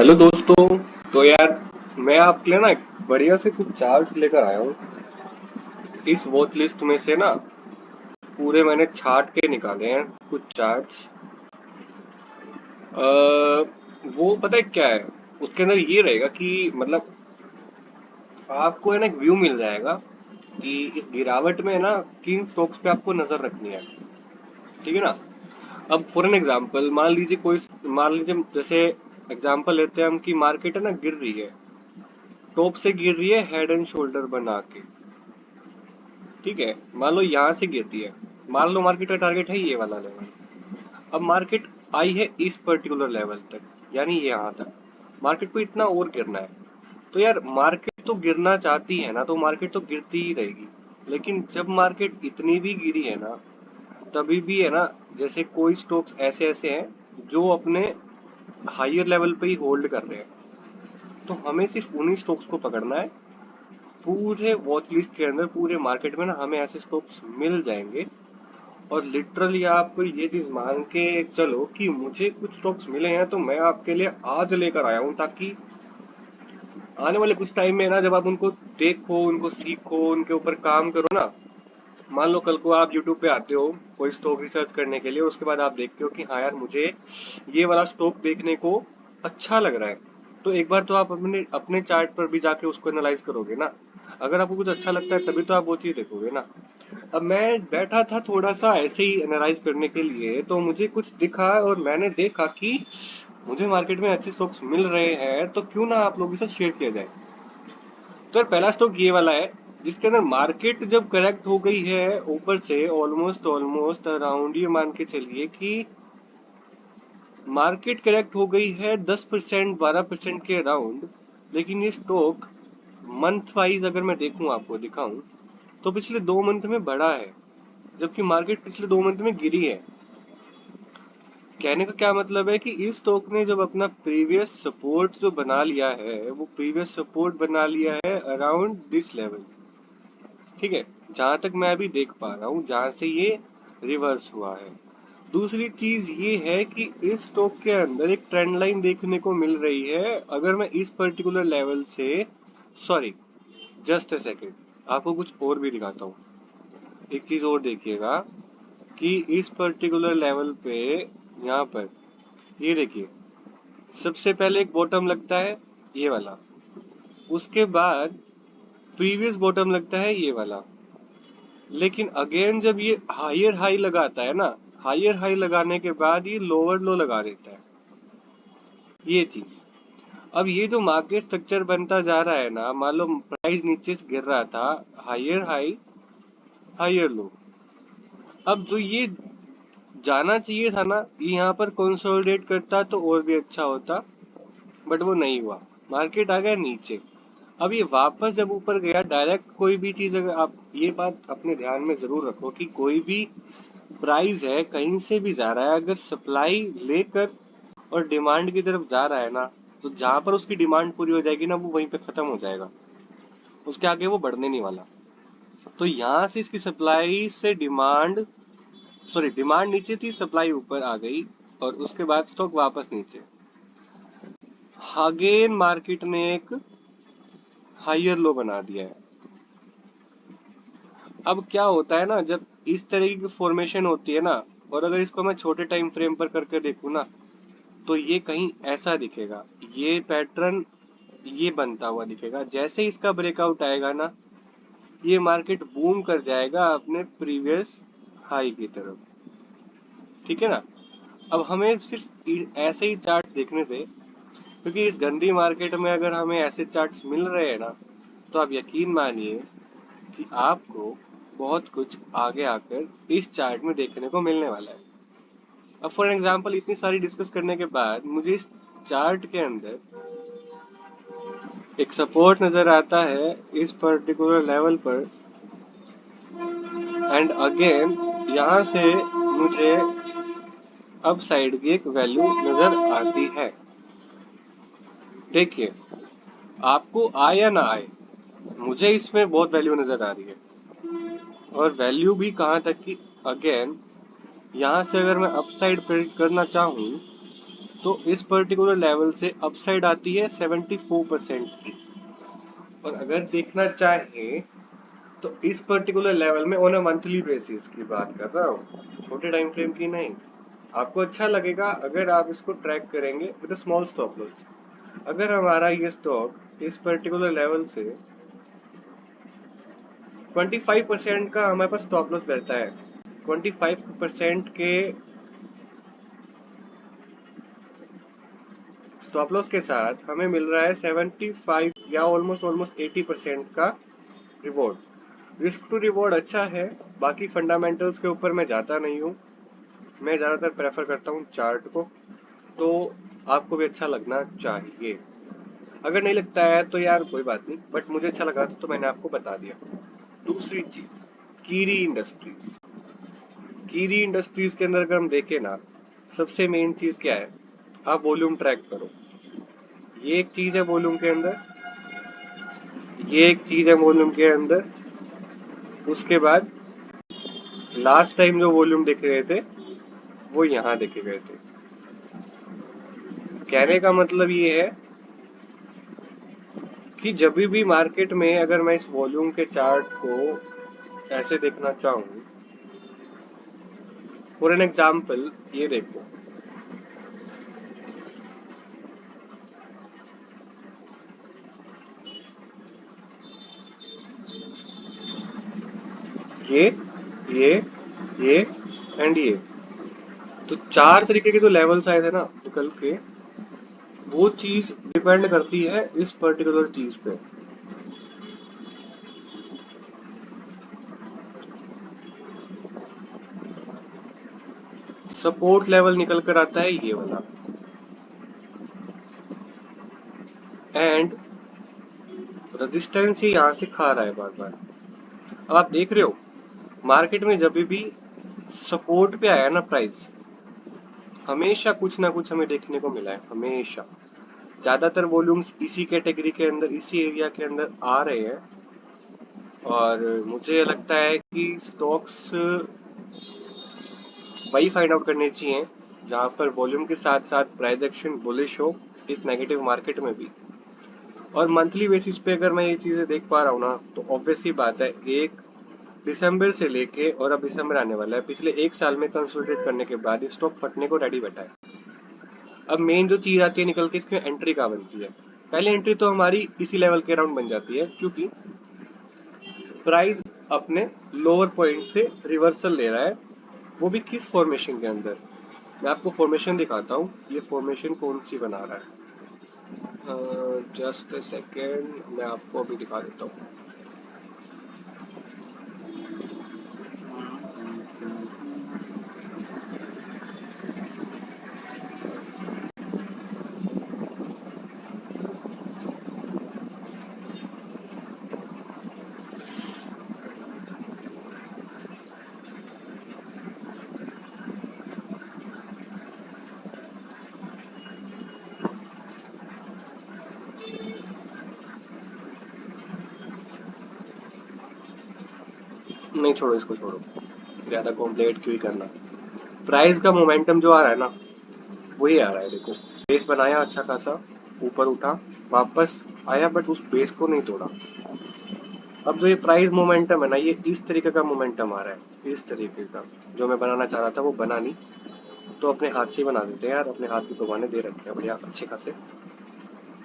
Hello दोस्तों। तो यार मैं आपके लिए ना एक बढ़िया से कुछ चार्ट्स लेकर आया हूँ। इस वॉच लिस्ट में से ना पूरे मैंने छाट के निकाले हैं कुछ चार्ट्स। वो पता है क्या है, उसके अंदर ये रहेगा कि मतलब आपको है ना एक व्यू मिल जाएगा कि इस गिरावट में ना किन स्टॉक्स पे आपको नजर रखनी है। ठीक है ना। अब फॉर एन एग्जाम्पल मान लीजिए जैसे एग्जाम्पल लेते हैं हम कि मार्केट है ना गिर रही है, टॉप से गिर रही है हेड एंड शोल्डर बना के। ठीक है, मान लो यहाँ से गिरती है, मान लो मार्केट का टारगेट है ये वाला लेवल। अब मार्केट आई है इस पर्टिकुलर लेवल तक, यानी यहाँ तक मार्केट को इतना और गिरना है। तो यार मार्केट तो गिरना चाहती है ना, तो मार्केट तो गिरती ही रहेगी। लेकिन जब मार्केट इतनी भी गिरी है ना, तभी भी है ना, जैसे कोई स्टॉक्स ऐसे ऐसे हैं जो अपने हायर लेवल पे ही होल्ड कर रहे हैं, तो हमें सिर्फ उन्हीं स्टॉक्स को पकड़ना है। पूरे वॉच लिस्ट के अंदर पूरे मार्केट में ना हमें ऐसे स्टॉक्स मिल जाएंगे। और लिटरली आपको ये चीज मान के चलो कि मुझे कुछ स्टॉक्स मिले हैं तो मैं आपके लिए आज लेकर आया हूँ, ताकि आने वाले कुछ टाइम में ना जब आप उनको देखो, उनको सीखो, उनके ऊपर काम करो ना। मान लो कल को आप YouTube पे आते हो कोई स्टॉक रिसर्च करने के लिए, उसके बाद आप देखते हो कि हाँ यार मुझे ये वाला स्टॉक देखने को अच्छा लग रहा है, तो एक बार तो आप अपने अपने चार्ट पर भी जाके उसको एनालाइज करोगे ना। अगर आपको कुछ अच्छा लगता है तभी तो आप वो चीज देखोगे ना। अब मैं बैठा था थोड़ा सा ऐसे ही एनालाइज करने के लिए, तो मुझे कुछ दिखा और मैंने देखा कि मुझे मार्केट में अच्छे स्टॉक्स मिल रहे हैं, तो क्यों ना आप लोगों के साथ शेयर किया जाए। तो यार पहला स्टॉक ये वाला है जिसके अंदर मार्केट जब करेक्ट हो गई है ऊपर से ऑलमोस्ट ऑलमोस्ट अराउंड, ये मान के चलिए कि मार्केट करेक्ट हो गई है 10% 12% के अराउंड। लेकिन ये स्टॉक मंथ वाइज अगर मैं देखूं, आपको दिखाऊं, तो पिछले 2 मंथ में बढ़ा है, जबकि मार्केट पिछले 2 मंथ में गिरी है। कहने का क्या मतलब है कि इस स्टॉक ने जब अपना प्रीवियस सपोर्ट जो बना लिया है, वो प्रीवियस सपोर्ट बना लिया है अराउंड दिस लेवल। ठीक है, जहां तक मैं अभी देख पा रहा हूँ, जहां से ये रिवर्स हुआ है। दूसरी चीज ये है कि इस स्टॉक के अंदर एक ट्रेंड लाइन देखने को मिल रही है। अगर मैं इस पर्टिकुलर लेवल से, सॉरी जस्ट अ सेकेंड, आपको कुछ और भी दिखाता हूँ। एक चीज और देखिएगा कि इस पर्टिकुलर लेवल पे, यहाँ पर ये देखिए, सबसे पहले एक बॉटम लगता है ये वाला, उसके बाद प्रीवियस बॉटम लगता है ये वाला। लेकिन अगेन जब ये हायर हाई लगाता है ना, हायर हाई लगाने के बाद ये लोअर लो लगा देता है, ये चीज। अब ये जो मार्केट स्ट्रक्चर बनता जा रहा है ना, मान लो प्राइस नीचे से गिर रहा था, हायर हाई हायर लो। अब जो ये जाना चाहिए था ना, ये यहाँ पर कंसोलिडेट करता तो और भी अच्छा होता, बट वो नहीं हुआ, मार्केट आ गया नीचे। अब ये वापस जब ऊपर गया डायरेक्ट, कोई भी चीज अगर आप ये बात अपने ध्यान में जरूर रखो कि कोई भी प्राइस है कहीं से भी जा रहा है, अगर सप्लाई लेकर और डिमांड की तरफ जा रहा है ना, तो जहां पर उसकी डिमांड पूरी हो जाएगी ना, वो वहीं पे खत्म हो जाएगा, उसके आगे वो बढ़ने नहीं वाला। तो यहाँ से इसकी सप्लाई से डिमांड, सॉरी डिमांड नीचे थी, सप्लाई ऊपर आ गई, और उसके बाद स्टॉक वापस नीचे। अगेन मार्केट ने एक हायर लो बना दिया है। अब क्या होता है ना, जब इस तरीके की फॉर्मेशन होती है ना, और अगर इसको मैं छोटे टाइम फ्रेम पर करके देखूँ ना, तो ये कहीं ऐसा दिखेगा, ये पैटर्न ये बनता हुआ दिखेगा। जैसे ही इसका ब्रेकआउट आएगा ना, ये मार्केट बूम कर जाएगा अपने प्रीवियस हाई की तरफ। ठीक है ना। अब हमें सिर्फ ऐसे ही चार्ट देखने थे, क्योंकि इस गंदी मार्केट में अगर हमें ऐसे चार्ट्स मिल रहे हैं ना, तो आप यकीन मानिए कि आपको बहुत कुछ आगे आकर इस चार्ट में देखने को मिलने वाला है। अब फॉर एग्जांपल इतनी सारी डिस्कस करने के बाद मुझे इस चार्ट के अंदर एक सपोर्ट नजर आता है इस पर्टिकुलर लेवल पर, एंड अगेन यहाँ से मुझे अप साइड की एक वैल्यू नजर आती है। देखिए, आपको आए या ना आए, मुझे इसमें बहुत वैल्यू नजर आ रही है। और वैल्यू भी कहाँ तक कि अगेन यहाँ से अगर मैं अप साइड प्रेडिक्ट करना चाहूँ, तो इस पर्टिकुलर लेवल से अपसाइड आती है 74% की। और अगर देखना चाहे तो इस पर्टिकुलर लेवल में ऑन अ मंथली बेसिस की बात कर रहा हूँ, छोटे टाइम फ्रेम की नहीं। आपको अच्छा लगेगा अगर आप इसको ट्रैक करेंगे with a small stop loss. अगर हमारा ये स्टॉक इस पर्टिकुलर लेवल से 25% का हमारे पास स्टॉप लॉस रहता है, 25% के स्टॉप लॉस के साथ हमें मिल रहा है 75 या ऑलमोस्ट 80% का रिवॉर्ड। रिस्क टू रिवॉर्ड अच्छा है। बाकी फंडामेंटल्स के ऊपर मैं जाता नहीं हूँ, मैं ज्यादातर प्रेफर करता हूँ चार्ट को, तो आपको भी अच्छा लगना चाहिए। अगर नहीं लगता है तो यार कोई बात नहीं, बट मुझे अच्छा लगा था तो मैंने आपको बता दिया। दूसरी चीज, कीरी इंडस्ट्रीज। कीरी इंडस्ट्रीज के अंदर अगर हम देखें ना, सबसे मेन चीज क्या है, आप वॉल्यूम ट्रैक करो। ये एक चीज है वॉल्यूम के अंदर, ये एक चीज है वॉल्यूम के अंदर। उसके बाद लास्ट टाइम जो वॉल्यूम देखे गए थे वो यहाँ देखे गए थे। कहने का मतलब ये है कि जब भी मार्केट में अगर मैं इस वॉल्यूम के चार्ट को ऐसे देखना चाहूँ, फॉर एन एग्जाम्पल ये देखो, ये ये ये एंड ये, तो 4 तरीके के जो लेवल्स आए थे ना निकल के, वो चीज डिपेंड करती है इस पर्टिकुलर चीज पे। सपोर्ट लेवल निकल कर आता है ये वाला, एंड रेजिस्टेंस ये यहाँ से खा रहा है बार बार। अब आप देख रहे हो मार्केट में जब भी सपोर्ट पे आया ना प्राइस, हमेशा कुछ ना कुछ हमें देखने को मिला है, हमेशा। ज्यादातर वॉल्यूम्स इसी कैटेगरी के अंदर, इसी एरिया के अंदर आ रहे हैं। और मुझे लगता है कि स्टॉक्स वही फाइंड आउट करने चाहिए जहां पर वॉल्यूम के साथ साथ प्राइस एक्शन बुलिश हो इस नेगेटिव मार्केट में भी। और मंथली बेसिस पे अगर मैं ये चीजें देख पा रहा हूँ ना, तो ऑब्वियस ही बात है, एक दिसंबर से लेके और अब दिसंबर आने वाला है, पिछले एक साल में कंसोलिडेट करने के बाद स्टॉक फटने को रेडी बैठा है। अब मेन जो चीज आती है निकल के, इसमें एंट्री कहाँ बनती है। पहले एंट्री तो हमारी इसी लेवल के अराउंड बन जाती है, क्योंकि प्राइस अपने लोअर पॉइंट से रिवर्सल ले रहा है, वो भी किस फॉर्मेशन के अंदर। मैं आपको फॉर्मेशन दिखाता हूँ, ये फॉर्मेशन कौन सी बना रहा है। जस्ट अ सेकेंड, मैं आपको अभी दिखा देता हूँ। नहीं छोड़ो, इसको छोड़ो, ज्यादा कॉम्प्लिकेट क्यों ही करना। प्राइस का मोमेंटम जो आ रहा है ना, वही आ रहा है। देखो बेस बनाया अच्छा खासा, ऊपर उठा, वापस आया, बट उस बेस को नहीं तोड़ा। अब जो ये प्राइस मोमेंटम है ना, ये इस तरीके का मोमेंटम आ रहा है, इस तरीके का। जो मैं बनाना चाह रहा था वो बना नहीं, तो अपने हाथ से बना देते हैं यार, अपने हाथ भी भगवान ने दे रखे हैं बढ़िया अच्छे खासे।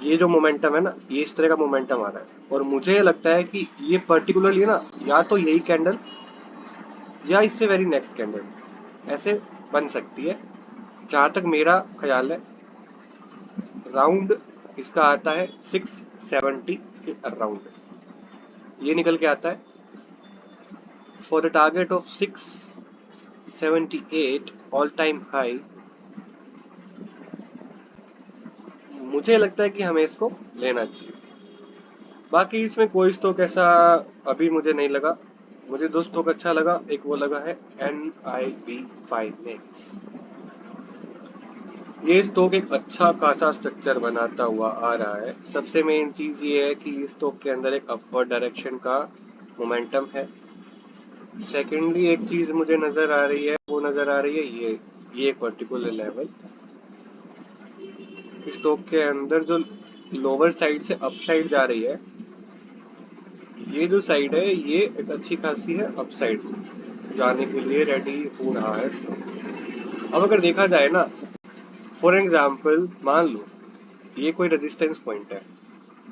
ये जो मोमेंटम है ना, ये इस तरह का मोमेंटम आ रहा है, और मुझे लगता है कि ये पर्टिकुलरली ना, या तो यही कैंडल या इससे वेरी नेक्स्ट कैंडल ऐसे बन सकती है, जहां तक मेरा ख्याल है। राउंड इसका आता है 670 के अराउंड, ये निकल के आता है for the target of 678 all time high. मुझे लगता है कि हमें इसको लेना चाहिए। बाकी इसमें कोई स्टॉक ऐसा अभी मुझे नहीं लगा। मुझे दो स्टॉक अच्छा लगा, एक वो लगा है NIB फाइनेंस। ये स्टॉक एक अच्छा खासा स्ट्रक्चर बनाता हुआ आ रहा है। सबसे मेन चीज ये है कि इस स्टॉक के अंदर एक अपवर्ड डायरेक्शन का मोमेंटम है। सेकेंडली एक चीज मुझे नजर आ रही है, वो नजर आ रही है ये एक पर्टिकुलर लेवल, स्टॉक के अंदर जो लोअर साइड से अप साइड जा रही है, ये जो साइड है ये एक अच्छी खासी है अप साइड जाने के लिए रेडी हो रहा है स्टॉक। अब अगर देखा जाए ना, फॉर एग्जाम्पल मान लो ये कोई रेजिस्टेंस पॉइंट है,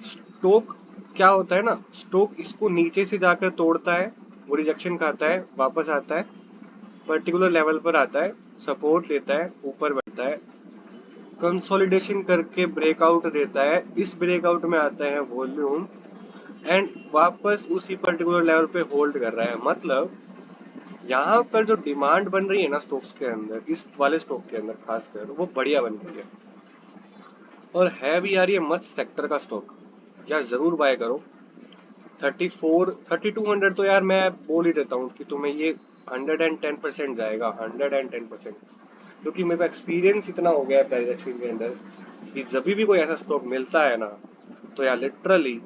स्टॉक क्या होता है ना, स्टॉक इसको नीचे से जाकर तोड़ता है, वो रिजेक्शन खाता है, वापस आता है, पर्टिकुलर लेवल पर आता है, सपोर्ट लेता है, ऊपर बढ़ता है, कंसोलिडेशन करके ब्रेकआउट देता है, इस ब्रेकआउट में आता है वॉल्यूम एंड वापस उसी पर्टिकुलर लेवल पे होल्ड कर रहा है। मतलब यहाँ पर जो डिमांड बन रही है ना स्टॉक्स के अंदर, इस वाले स्टॉक के अंदर खासकर, वो बढ़िया बन रही है और है भी यार ये मस्त सेक्टर का स्टॉक, यार जरूर बाय करो। 3200 तो यार मैं बोल ही देता हूँ कि तुम्हें ये 110% जाएगा, 110%, क्योंकि मेरे को एक्सपीरियंस इतना हो गया है प्राइस एक्शन के अंदर कि जब भी कोई ऐसा स्टॉक मिलता है ना, तो यार लिटरली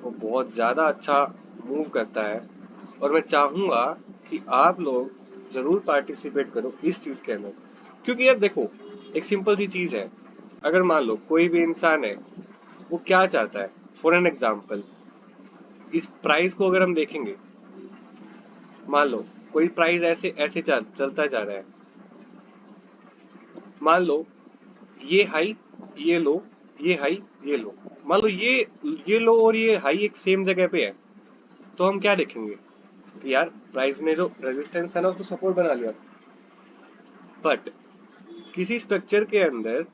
वो बहुत ज्यादा अच्छा मूव करता है। और मैं चाहूंगा कि आप लोग जरूर पार्टिसिपेट करो इस चीज के अंदर, क्योंकि यार देखो एक सिंपल सी चीज है, अगर मान लो कोई भी इंसान है, वो क्या चाहता है, फॉर एन एग्जाम्पल इस प्राइस को अगर हम देखेंगे, मान लो कोई प्राइस ऐसे ऐसे चलता जा रहा है, मान लो ये हाई, ये लो, ये हाई, ये लो, मान लो ये लो और ये हाई एक सेम जगह पे है, तो हम क्या देखेंगे कि यार प्राइस ने जो रेजिस्टेंस है ना उसको सपोर्ट बना लिया। बट किसी स्ट्रक्चर के अंदर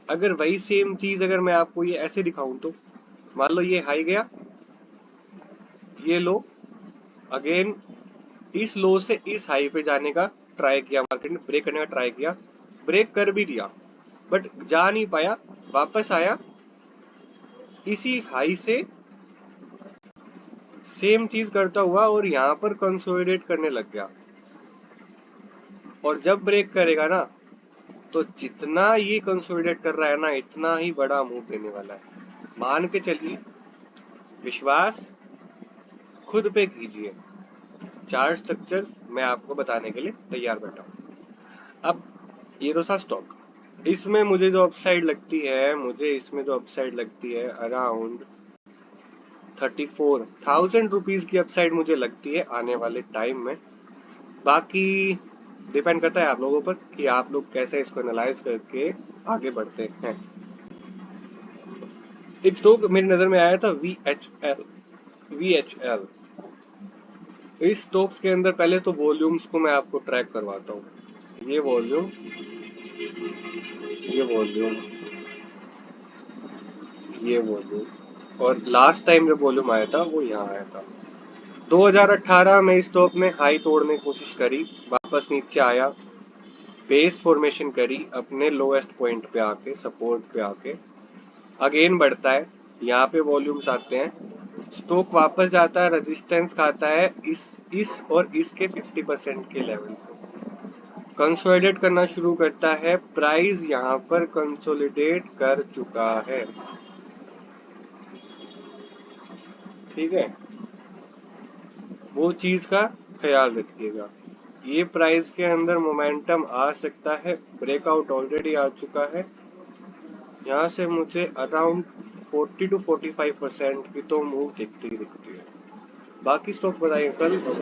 अगर वही सेम चीज अगर मैं आपको ये ऐसे दिखाऊं, तो मान लो ये हाई गया, ये लो, अगेन इस लो से इस हाई पे जाने का ट्राई किया, मार्केट ने ब्रेक करने का ट्राई किया, ब्रेक कर भी दिया बट जा नहीं पाया, वापस आया इसी हाई से सेम चीज करता हुआ और यहाँ पर कंसोलिडेट करने लग गया। और जब ब्रेक करेगा ना, तो जितना ये कंसोलिडेट कर रहा है ना, इतना ही बड़ा मूव देने वाला है, मान के चलिए, विश्वास खुद पे कीजिए। चार स्ट्रक्चर मैं आपको बताने के लिए तैयार बैठा हूँ। अब ये तो था स्टॉक, इसमें मुझे जो अपसाइड लगती है, मुझे इसमें जो अपसाइड लगती है अराउंड 34,000 रुपीज की अपसाइड मुझे लगती है आने वाले टाइम में। बाकी डिपेंड करता है आप लोगों पर कि आप लोग कैसे इसको एनालाइज करके आगे बढ़ते हैं। एक स्टॉक मेरी नजर में आया था VHL। VHL इस स्टॉक्स के अंदर पहले तो वॉल्यूम्स को मैं आपको ट्रैक करवाता हूँ, ये वॉल्यूम, ये वॉल्यूम, ये वॉल्यूम, और लास्ट टाइम जब वॉल्यूम आया था वो यहाँ आया था 2018 में। स्टॉक ने हाई तोड़ने की कोशिश करी, वापस नीचे आया, बेस फॉर्मेशन करी अपने लोएस्ट पॉइंट पे आके, सपोर्ट पे आके, अगेन बढ़ता है, यहाँ पे वॉल्यूम्स आते हैं, स्टॉक वापस जाता है, रेजिस्टेंस खाता है इस और इसके 50% के लेवल पे, कंसोलिडेट करना शुरू करता है, प्राइस यहाँ पर कंसोलिडेट कर चुका है, ठीक है, वो चीज का ख्याल रखिएगा। ये प्राइस के अंदर मोमेंटम आ सकता है, ब्रेकआउट ऑलरेडी आ चुका है, यहाँ से मुझे अराउंड 40 to 45% की तो मूव दिखती है। बाकी स्टॉक बताइए कल।